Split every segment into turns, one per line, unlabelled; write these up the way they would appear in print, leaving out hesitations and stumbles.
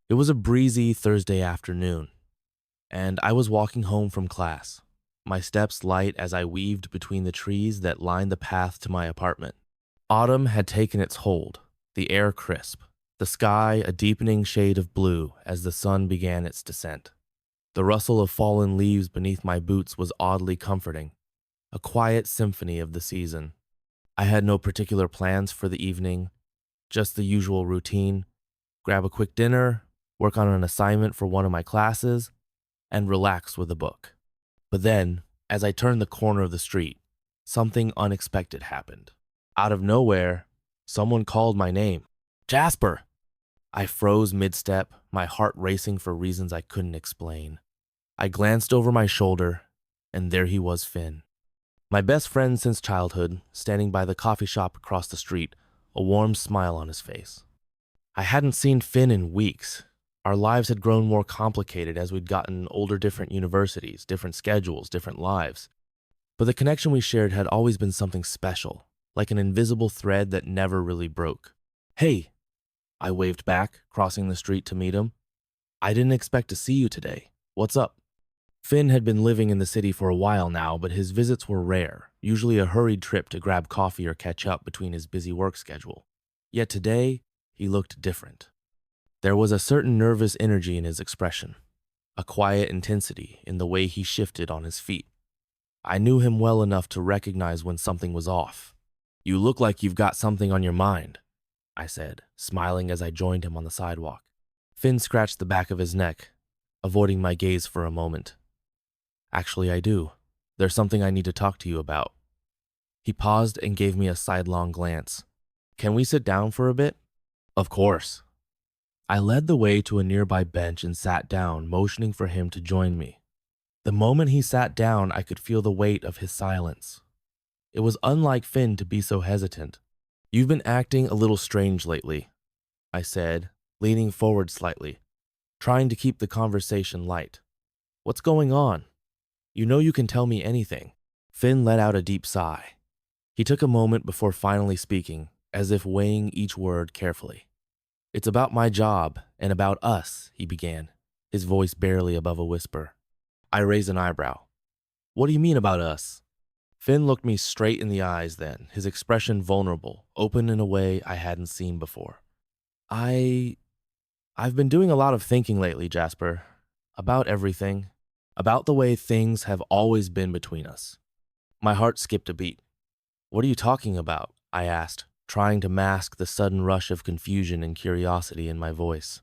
It was a breezy Thursday afternoon, and I was walking home from class, my steps light as I weaved between the trees that lined the path to my apartment. Autumn had taken its hold, the air crisp, the sky a deepening shade of blue as the sun began its descent. The rustle of fallen leaves beneath my boots was oddly comforting, a quiet symphony of the season. I had no particular plans for the evening, just the usual routine: grab a quick dinner, work on an assignment for one of my classes, and relax with a book. But then, as I turned the corner of the street, something unexpected happened. Out of nowhere, someone called my name. Jasper! I froze mid-step, my heart racing for reasons I couldn't explain. I glanced over my shoulder, and there he was, Finn. My best friend since childhood, standing by the coffee shop across the street, a warm smile on his face. I hadn't seen Finn in weeks. Our lives had grown more complicated as we'd gotten older, different universities, different schedules, different lives. But the connection we shared had always been something special, like an invisible thread that never really broke. "Hey," I waved back, crossing the street to meet him. "I didn't expect to see you today. What's up?" Finn had been living in the city for a while now, but his visits were rare, usually a hurried trip to grab coffee or catch up between his busy work schedule. Yet today, he looked different. There was a certain nervous energy in his expression, a quiet intensity in the way he shifted on his feet. I knew him well enough to recognize when something was off. "You look like you've got something on your mind," I said, smiling as I joined him on the sidewalk. Finn scratched the back of his neck, avoiding my gaze for a moment. "Actually, I do. There's something I need to talk to you about." He paused and gave me a sidelong glance. "Can we sit down for a bit?" "Of course." I led the way to a nearby bench and sat down, motioning for him to join me. The moment he sat down, I could feel the weight of his silence. It was unlike Finn to be so hesitant. "You've been acting a little strange lately," I said, leaning forward slightly, trying to keep the conversation light. "What's going on? You know you can tell me anything." Finn let out a deep sigh. He took a moment before finally speaking, as if weighing each word carefully. "It's about my job and about us," he began, his voice barely above a whisper. I raised an eyebrow. "What do you mean about us?" Finn looked me straight in the eyes then, his expression vulnerable, open in a way I hadn't seen before. I've been doing a lot of thinking lately, Jasper, about everything, about the way things have always been between us." My heart skipped a beat. "What are you talking about?" I asked, trying to mask the sudden rush of confusion and curiosity in my voice.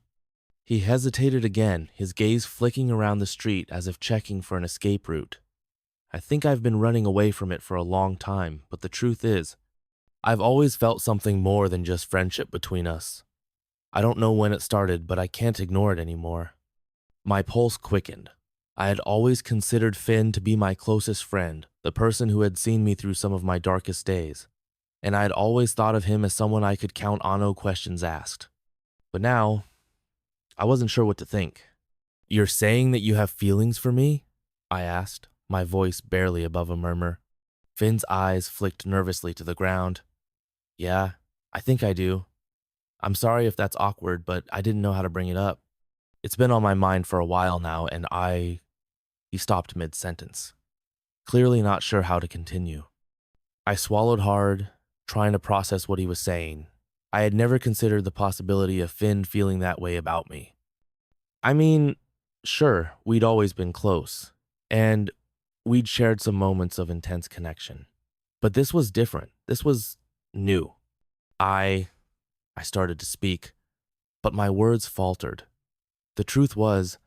He hesitated again, his gaze flicking around the street as if checking for an escape route. "I think I've been running away from it for a long time, but the truth is, I've always felt something more than just friendship between us. I don't know when it started, but I can't ignore it anymore." My pulse quickened. I had always considered Finn to be my closest friend, the person who had seen me through some of my darkest days, and I had always thought of him as someone I could count on, no questions asked. But now, I wasn't sure what to think. "You're saying that you have feelings for me?" I asked, my voice barely above a murmur. Finn's eyes flicked nervously to the ground. "Yeah, I think I do. I'm sorry if that's awkward, but I didn't know how to bring it up. It's been on my mind for a while now, and He stopped mid-sentence, clearly not sure how to continue. I swallowed hard, trying to process what he was saying. I had never considered the possibility of Finn feeling that way about me. I mean, sure, we'd always been close, and we'd shared some moments of intense connection. But this was different. This was new. I started to speak, but my words faltered. The truth was,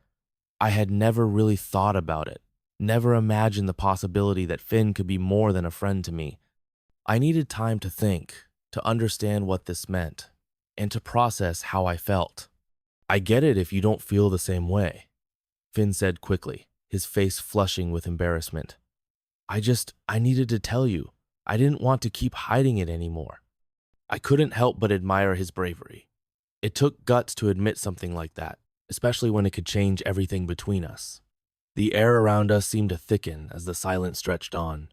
I had never really thought about it, never imagined the possibility that Finn could be more than a friend to me. I needed time to think, to understand what this meant, and to process how I felt. "I get it if you don't feel the same way," Finn said quickly, his face flushing with embarrassment. I needed to tell you. I didn't want to keep hiding it anymore." I couldn't help but admire his bravery. It took guts to admit something like that, especially when it could change everything between us. The air around us seemed to thicken as the silence stretched on.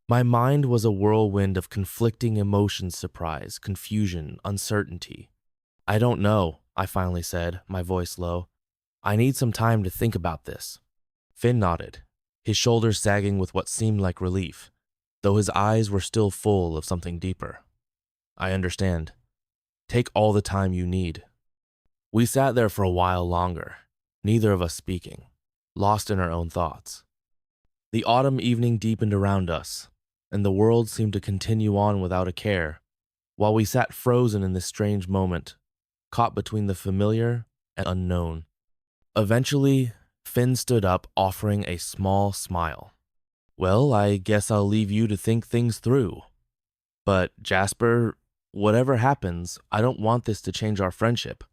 My mind was a whirlwind of conflicting emotions: surprise, confusion, uncertainty. "I don't know," I finally said, my voice low. I need some time to think about this. Finn nodded, his shoulders sagging with what seemed like relief, though his eyes were still full of something deeper. I understand. Take all the time you need. We sat there for a while longer, neither of us speaking, lost in our own thoughts. The autumn evening deepened around us, and the world seemed to continue on without a care, while we sat frozen in this strange moment, caught between the familiar and unknown. Eventually, Finn stood up, offering a small smile. Well, I guess I'll leave you to think things through. But, Jasper, whatever happens, I don't want this to change our friendship.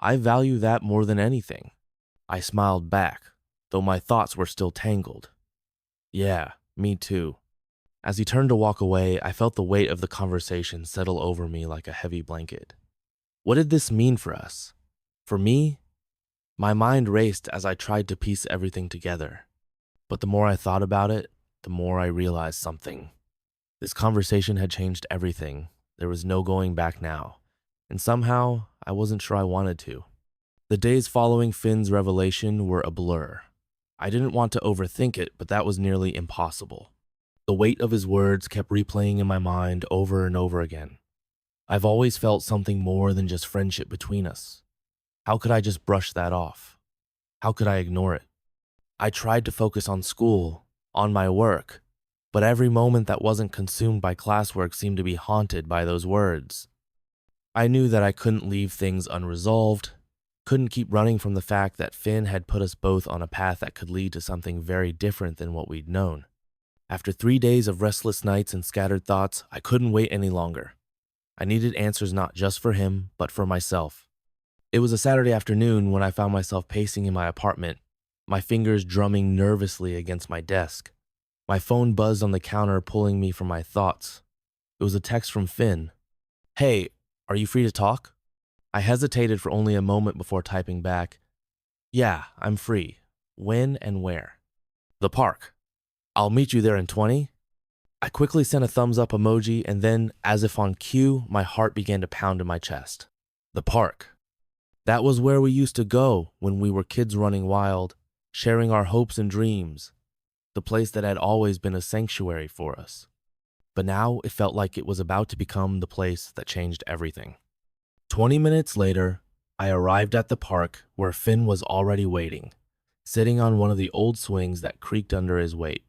I value that more than anything. I smiled back, though my thoughts were still tangled. Yeah, me too. As he turned to walk away, I felt the weight of the conversation settle over me like a heavy blanket. What did this mean for us? For me? My mind raced as I tried to piece everything together. But the more I thought about it, the more I realized something. This conversation had changed everything. There was no going back now. And somehow, I wasn't sure I wanted to. The days following Finn's revelation were a blur. I didn't want to overthink it, but that was nearly impossible. The weight of his words kept replaying in my mind over and over again. I've always felt something more than just friendship between us. How could I just brush that off? How could I ignore it? I tried to focus on school, on my work, but every moment that wasn't consumed by classwork seemed to be haunted by those words. I knew that I couldn't leave things unresolved, couldn't keep running from the fact that Finn had put us both on a path that could lead to something very different than what we'd known. After 3 days of restless nights and scattered thoughts, I couldn't wait any longer. I needed answers not just for him, but for myself. It was a Saturday afternoon when I found myself pacing in my apartment, my fingers drumming nervously against my desk. My phone buzzed on the counter, pulling me from my thoughts. It was a text from Finn. Hey, are you free to talk? I hesitated for only a moment before typing back. Yeah, I'm free. When and where? The park. I'll meet you there in 20. I quickly sent a thumbs up emoji, and then, as if on cue, my heart began to pound in my chest. The park. That was where we used to go when we were kids running wild, sharing our hopes and dreams. The place that had always been a sanctuary for us. But now it felt like it was about to become the place that changed everything. 20 minutes later, I arrived at the park where Finn was already waiting, sitting on one of the old swings that creaked under his weight.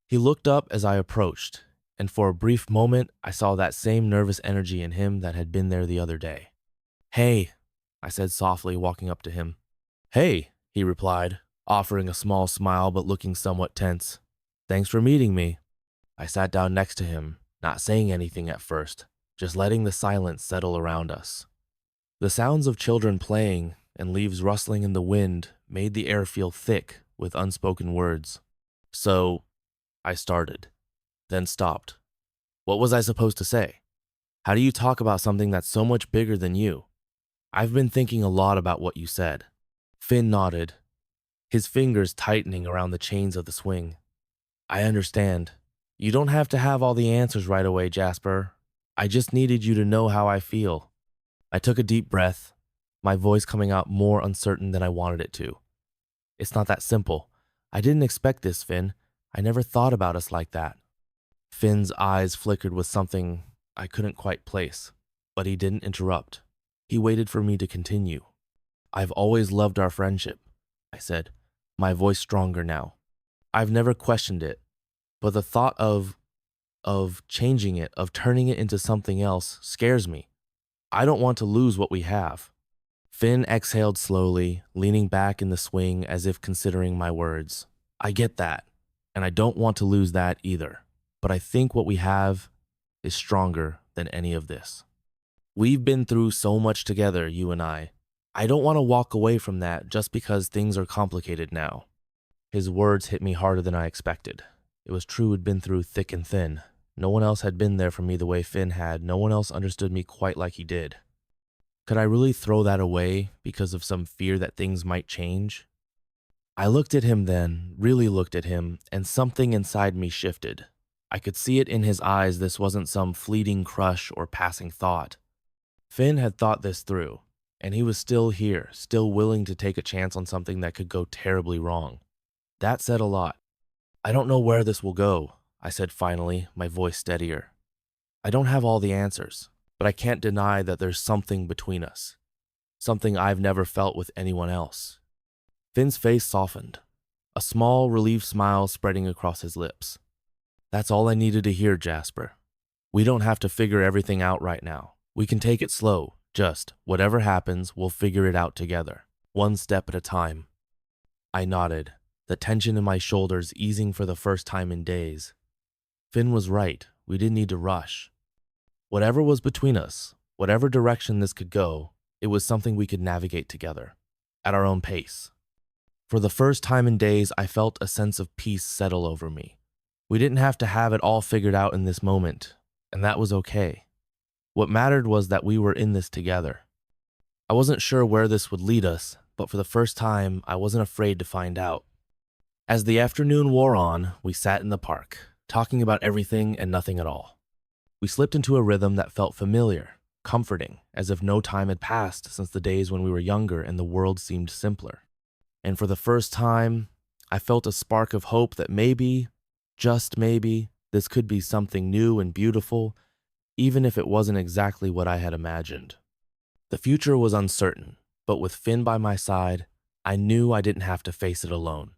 He looked up as I approached, and for a brief moment, I saw that same nervous energy in him that had been there the other day. Hey, I said softly, walking up to him. Hey, he replied, offering a small smile but looking somewhat tense. Thanks for meeting me. I sat down next to him, not saying anything at first, just letting the silence settle around us. The sounds of children playing and leaves rustling in the wind made the air feel thick with unspoken words. So, I started, then stopped. What was I supposed to say? How do you talk about something that's so much bigger than you? I've been thinking a lot about what you said. Finn nodded, his fingers tightening around the chains of the swing. I understand. You don't have to have all the answers right away, Jasper. I just needed you to know how I feel. I took a deep breath, my voice coming out more uncertain than I wanted it to. It's not that simple. I didn't expect this, Finn. I never thought about us like that. Finn's eyes flickered with something I couldn't quite place, but he didn't interrupt. He waited for me to continue. I've always loved our friendship, I said, my voice stronger now. I've never questioned it, but the thought of changing it, of turning it into something else, scares me. I don't want to lose what we have. Finn exhaled slowly, leaning back in the swing as if considering my words. I get that, and I don't want to lose that either, but I think what we have is stronger than any of this. We've been through so much together, you and I. I don't want to walk away from that just because things are complicated now. His words hit me harder than I expected. It was true we'd been through thick and thin. No one else had been there for me the way Finn had. No one else understood me quite like he did. Could I really throw that away because of some fear that things might change? I looked at him then, really looked at him, and something inside me shifted. I could see it in his eyes. This wasn't some fleeting crush or passing thought. Finn had thought this through, and he was still here, still willing to take a chance on something that could go terribly wrong. That said a lot. I don't know where this will go, I said finally, my voice steadier. I don't have all the answers, but I can't deny that there's something between us. Something I've never felt with anyone else. Finn's face softened, a small, relieved smile spreading across his lips. That's all I needed to hear, Jasper. We don't have to figure everything out right now. We can take it slow. Just, whatever happens, we'll figure it out together, one step at a time. I nodded, the tension in my shoulders easing for the first time in days. Finn was right. We didn't need to rush. Whatever was between us, whatever direction this could go, it was something we could navigate together, at our own pace. For the first time in days, I felt a sense of peace settle over me. We didn't have to have it all figured out in this moment, and that was okay. What mattered was that we were in this together. I wasn't sure where this would lead us, but for the first time, I wasn't afraid to find out. As the afternoon wore on, we sat in the park, talking about everything and nothing at all. We slipped into a rhythm that felt familiar, comforting, as if no time had passed since the days when we were younger and the world seemed simpler. And for the first time, I felt a spark of hope that maybe, just maybe, this could be something new and beautiful, even if it wasn't exactly what I had imagined. The future was uncertain, but with Finn by my side, I knew I didn't have to face it alone.